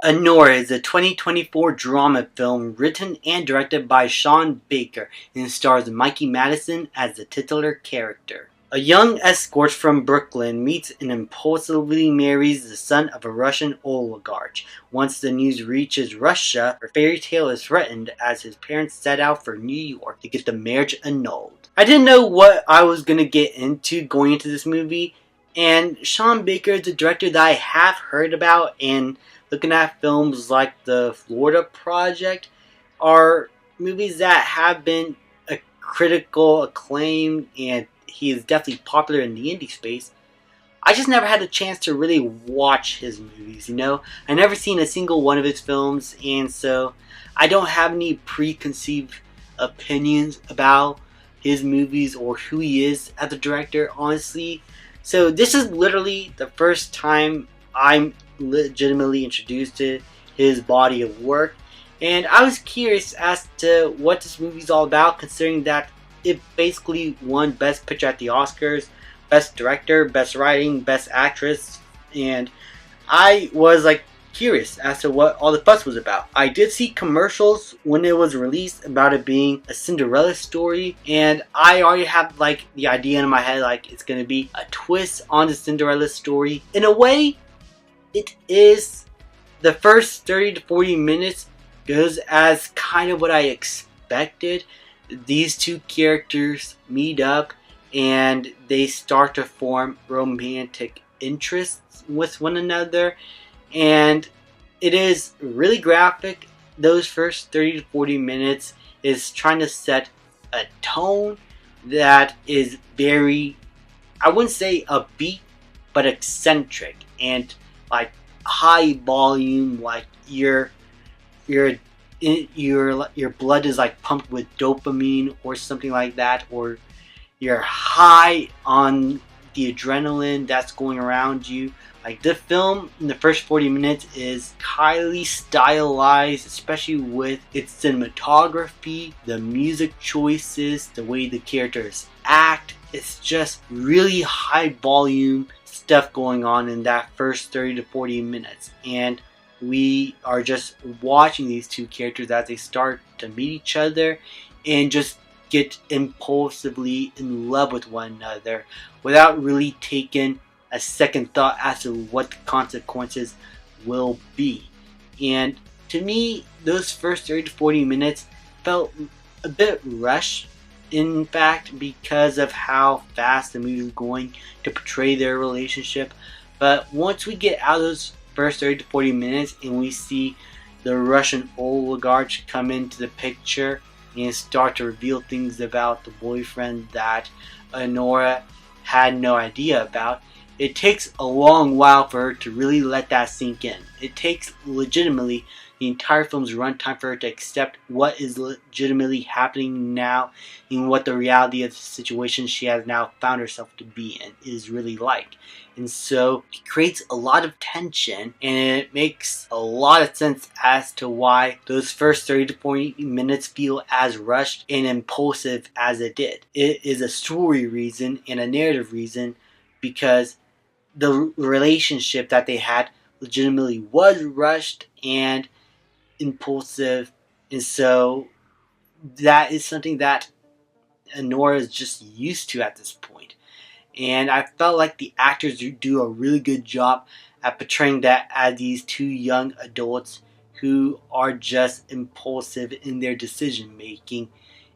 Anora is a 2024 drama film written and directed by Sean Baker and stars Mikey Madison as the titular character. A young escort from Brooklyn meets and impulsively marries the son of a Russian oligarch. Once the news reaches Russia, her fairy tale is threatened as his parents set out for New York to get the marriage annulled. I didn't know what I was going to get into going into this movie, and Sean Baker is a director that I have heard about, and looking at films like the Florida Project are movies that have been a critical acclaim, and he is definitely popular in the indie space. I just never had a chance to really watch his movies, I never seen a single one of his films, and so I don't have any preconceived opinions about his movies or who he is as a director, honestly. So this is literally the first time I'm legitimately introduced to his body of work, and I was curious as to what this movie's all about, considering that it basically won Best Picture at the Oscars, Best Director, Best Writing, Best Actress, and I was curious as to what all the fuss was about. I did see commercials when it was released about it being a Cinderella story, and I already have the idea in my head it's gonna be a twist on the Cinderella story. In a way, it is. The first 30 to 40 minutes goes as kind of what I expected. These two characters meet up and they start to form romantic interests with one another, and it is really graphic. Those first 30 to 40 minutes is trying to set a tone that is very, I wouldn't say upbeat, but eccentric and high volume, your blood is pumped with dopamine or something like that, or you're high on the adrenaline that's going around you. The film in the first 40 minutes is highly stylized, especially with its cinematography, the music choices, the way the characters act. It's just really high volume stuff going on in that first 30 to 40 minutes, and we are just watching these two characters as they start to meet each other and just get impulsively in love with one another without really taking a second thought as to what the consequences will be. And to me, those first 30 to 40 minutes felt a bit rushed, in fact, because of how fast the movie is going to portray their relationship. But once we get out of those first 30 to 40 minutes and we see the Russian oligarch come into the picture and start to reveal things about the boyfriend that Anora had no idea about, it takes a long while for her to really let that sink in. It takes legitimately the entire film's runtime for her to accept what is legitimately happening now and what the reality of the situation she has now found herself to be in is really like. And so it creates a lot of tension, and it makes a lot of sense as to why those first 30 to 40 minutes feel as rushed and impulsive as it did. It is a story reason and a narrative reason, because the relationship that they had legitimately was rushed and impulsive, and so that is something that Anora is just used to at this point. And I felt like the actors do a really good job at portraying that as these two young adults who are just impulsive in their decision making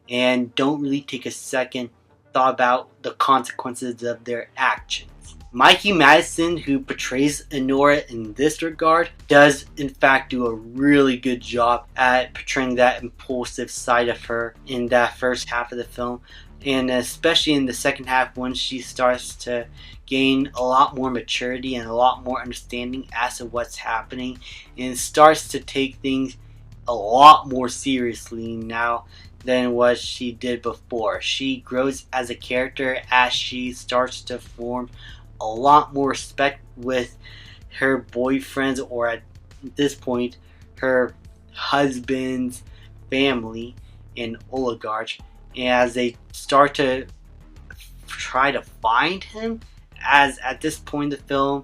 and don't really take a second thought about the consequences of their actions. Mikey Madison, who portrays Anora in this regard, does in fact do a really good job at portraying that impulsive side of her in that first half of the film, and especially in the second half when she starts to gain a lot more maturity and a lot more understanding as to what's happening, and starts to take things a lot more seriously now than what she did before. She grows as a character as she starts to form a lot more respect with her boyfriends, or at this point her husband's family and oligarch, as they start to try to find him, as at this point in the film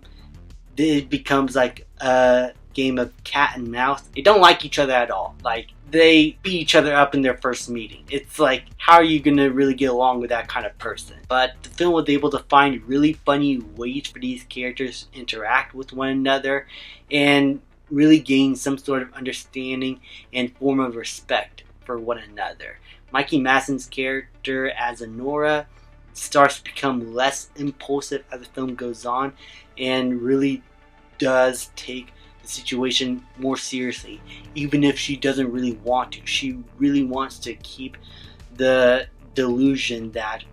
it becomes like a game of cat and mouse. They don't like each other at all. Like, they beat each other up in their first meeting. It's like, how are you going to really get along with that kind of person? But the film was able to find really funny ways for these characters to interact with one another and really gain some sort of understanding and form of respect for one another. Mikey Madsen's character as Anora starts to become less impulsive as the film goes on and really does take the situation more seriously, even if she doesn't really want to. She really wants to keep the delusion that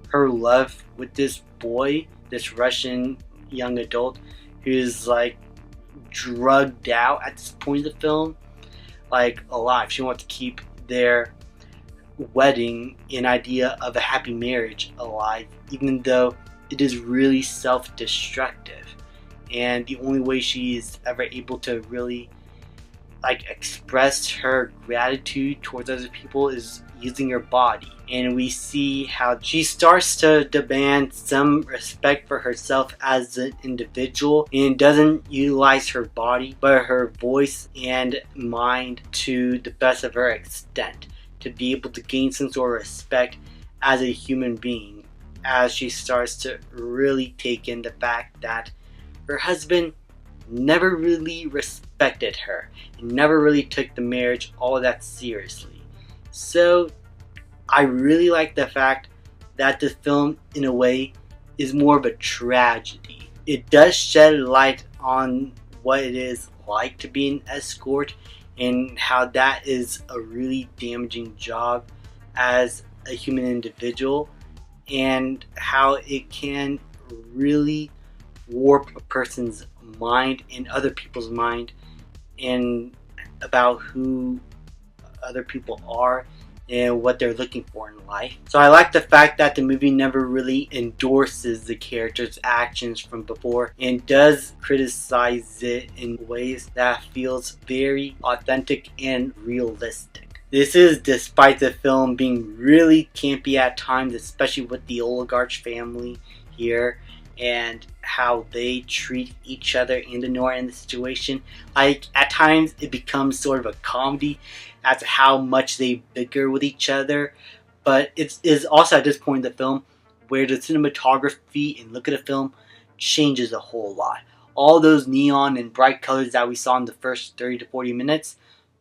her love with this boy, this Russian young adult who's like drugged out at this point of the film, like alive. She wants to keep their wedding and idea of a happy marriage alive, even though it is really self-destructive. And the only way she is ever able to really like express her gratitude towards other people is using her body. And we see how she starts to demand some respect for herself as an individual and doesn't utilize her body but her voice and mind to the best of her extent to be able to gain some sort of respect as a human being, as she starts to really take in the fact that her husband never really respected her and never really took the marriage all that seriously. So I really like the fact that the film, in a way, is more of a tragedy. It does shed light on what it is like to be an escort and how that is a really damaging job as a human individual, and how it can really warp a person's mind and other people's mind and about who other people are and what they're looking for in life. So I like the fact that the movie never really endorses the character's actions from before and does criticize it in ways that feels very authentic and realistic. This is despite the film being really campy at times, especially with the oligarch family here and how they treat each other and Anora in the situation. Like, at times it becomes sort of a comedy as to how much they bicker with each other, but it is also at this point in the film where the cinematography and look at the film changes a whole lot. All those neon and bright colors that we saw in the first 30 to 40 minutes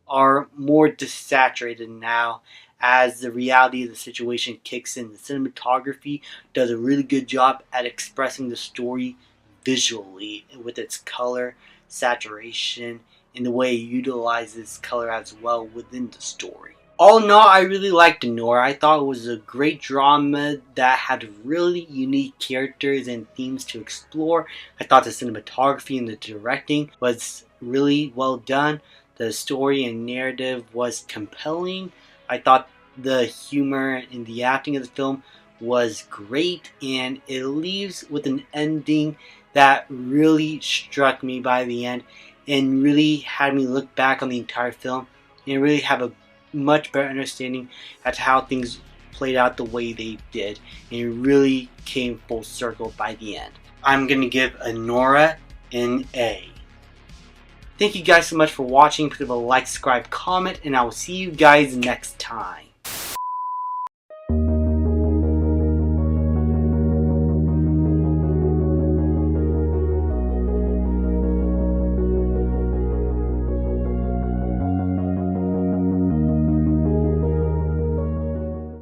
are more desaturated now as the reality of the situation kicks in. The cinematography does a really good job at expressing the story visually with its color, saturation, and the way it utilizes color as well within the story. All in all, I really liked Anora. I thought it was a great drama that had really unique characters and themes to explore. I thought the cinematography and the directing was really well done. The story and narrative was compelling. I thought the humor and the acting of the film was great, and it leaves with an ending that really struck me by the end and really had me look back on the entire film and really have a much better understanding as to how things played out the way they did, and it really came full circle by the end. I'm going to give Anora an A. Thank you guys so much for watching. Please leave a like, subscribe, comment, and I will see you guys next time.